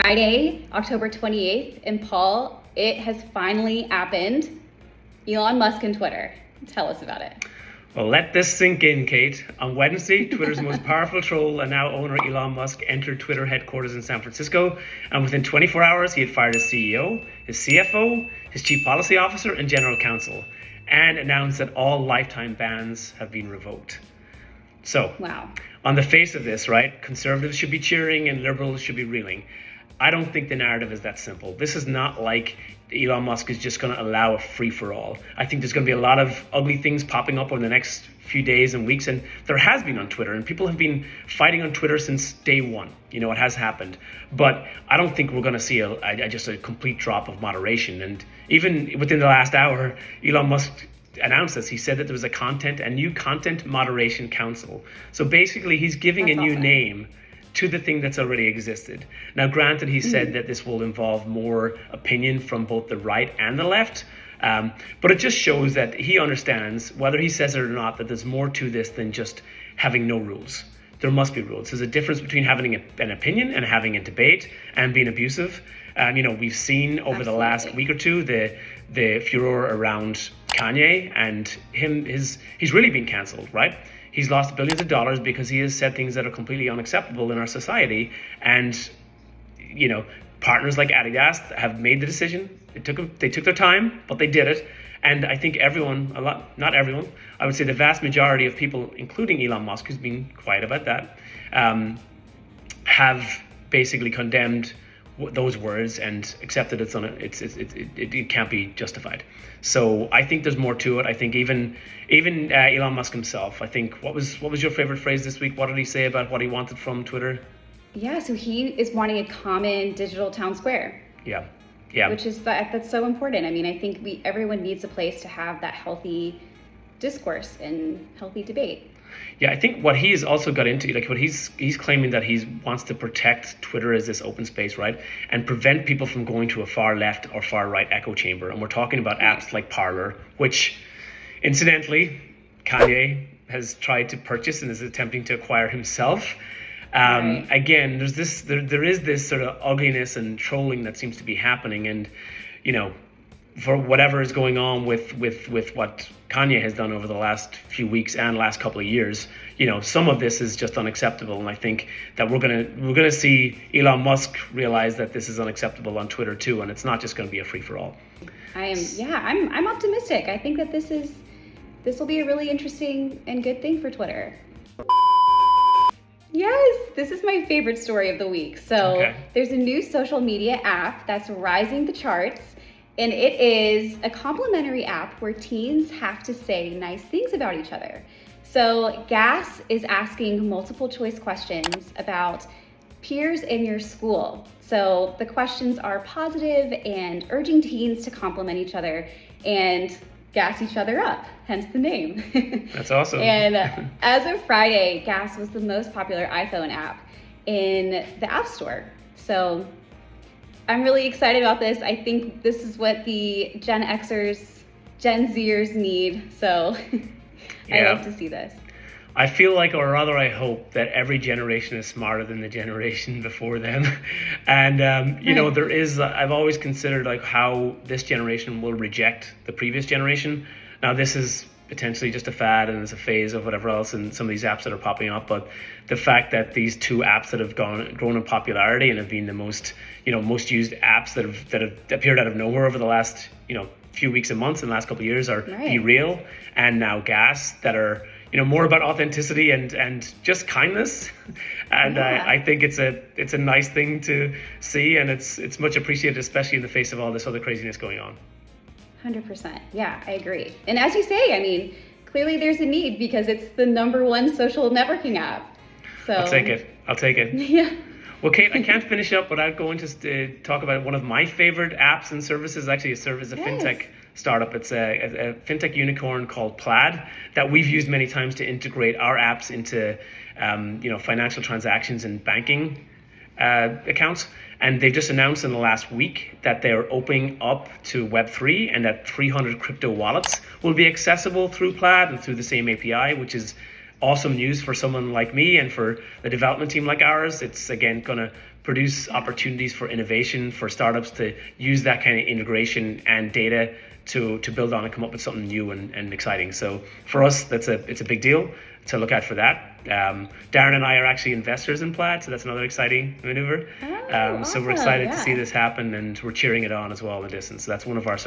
Friday, October 28th, and Paul, it has finally happened. Elon Musk and Twitter. Tell us about it. Well, let this sink in, Kate. On Wednesday, Twitter's most powerful troll and now owner Elon Musk entered Twitter headquarters in San Francisco, and within 24 hours, he had fired his CEO, his CFO, his chief policy officer, and general counsel, and announced that all lifetime bans have been revoked. So, wow. On the face of this, right, conservatives should be cheering and liberals should be reeling. I don't think the narrative is that simple. This is not like Elon Musk is just going to allow a free-for-all. I think there's going to be a lot of ugly things popping up over the next few days and weeks, and there has been on Twitter, and people have been fighting on Twitter since day one. You know, it has happened. But I don't think we're going to see just a complete drop of moderation. And even within the last hour, Elon Musk announced this. He said that there was a new content moderation council. So basically, he's giving That's a new awesome. name to the thing that's already existed. Now, granted, he said that this will involve more opinion from both the right and the left, but it just shows that he understands, whether he says it or not, that there's more to this than just having no rules. There must be rules. There's a difference between having an opinion and having a debate and being abusive. We've seen over the last week or two the furor around Kanye and he's really been cancelled, right? He's lost billions of dollars because he has said things that are completely unacceptable in our society. And, partners like Adidas have made the decision. They took their time, but they did it. And I think not everyone, I would say the vast majority of people, including Elon Musk, who's been quiet about that, have basically condemned those words and accepted it can't be justified. So I think there's more to it. I think even Elon Musk himself, I think, what was your favorite phrase this week? What did he say about what he wanted from Twitter? Yeah, so he is wanting a common digital town square. Yeah. Which is that's so important. I mean, I think everyone needs a place to have that healthy discourse and healthy debate. Yeah, I think what he's also got into, like what he's claiming that he wants to protect Twitter as this open space, right? And prevent people from going to a far left or far right echo chamber. And we're talking about apps like Parler, which incidentally, Kanye has tried to purchase and is attempting to acquire himself. Right. Again, there is this sort of ugliness and trolling that seems to be happening. And, for whatever is going on with what Kanye has done over the last few weeks and last couple of years, some of this is just unacceptable. And I think that we're gonna see Elon Musk realize that this is unacceptable on Twitter too, and it's not just gonna be a free for all. I'm optimistic. I think that this will be a really interesting and good thing for Twitter. Yes, this is my favorite story of the week. So There's a new social media app that's rising the charts. And it is a complimentary app where teens have to say nice things about each other. So Gas is asking multiple choice questions about peers in your school. So the questions are positive and urging teens to compliment each other and gas each other up, hence the name. That's awesome. And as of Friday, Gas was the most popular iPhone app in the App Store. So I'm really excited about this. I think this is what the Gen Zers need. So I love to see this. I feel like, or rather I hope, that every generation is smarter than the generation before them. And, I've always considered like how this generation will reject the previous generation. Now, this is potentially just a fad and it's a phase of whatever else and some of these apps that are popping up, but the fact that these two apps that have grown in popularity and have been the most used apps that have appeared out of nowhere over the last few weeks and months and the last couple of years are Be Real and now Gas, that are more about authenticity and just kindness. And I think it's a nice thing to see, and it's much appreciated, especially in the face of all this other craziness going on. 100%. Yeah, I agree. And as you say, I mean, clearly there's a need because it's the #1 social networking app. So I'll take it. Yeah. Well, Kate, I can't finish up without going to talk about one of my favorite apps and services. Actually, it serves as a fintech startup. It's a fintech unicorn called Plaid that we've used many times to integrate our apps into financial transactions and banking accounts. And they've just announced in the last week that they're opening up to Web3 and that 300 crypto wallets will be accessible through Plaid and through the same API, which is awesome news for someone like me and for the development team like ours. It's again going to produce opportunities for innovation for startups to use that kind of integration and data to build on and come up with something new and exciting. So for us, it's a big deal to look out for that. Darren and I are actually investors in Plaid, so that's another exciting maneuver. Awesome. So we're excited to see this happen, and we're cheering it on as well in the distance. So that's one of our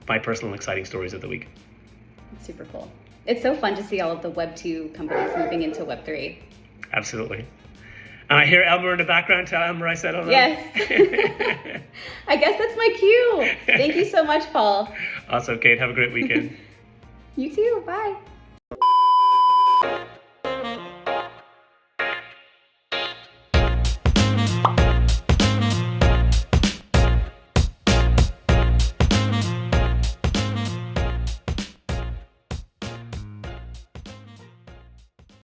my personal exciting stories of the week. It's super cool. It's so fun to see all of the Web 2 companies moving into Web 3. Absolutely. And I hear Elmer in the background. Tell Elmer I said hello. Yes. I guess that's my cue. Thank you so much, Paul. Awesome, Kate. Have a great weekend. You too. Bye.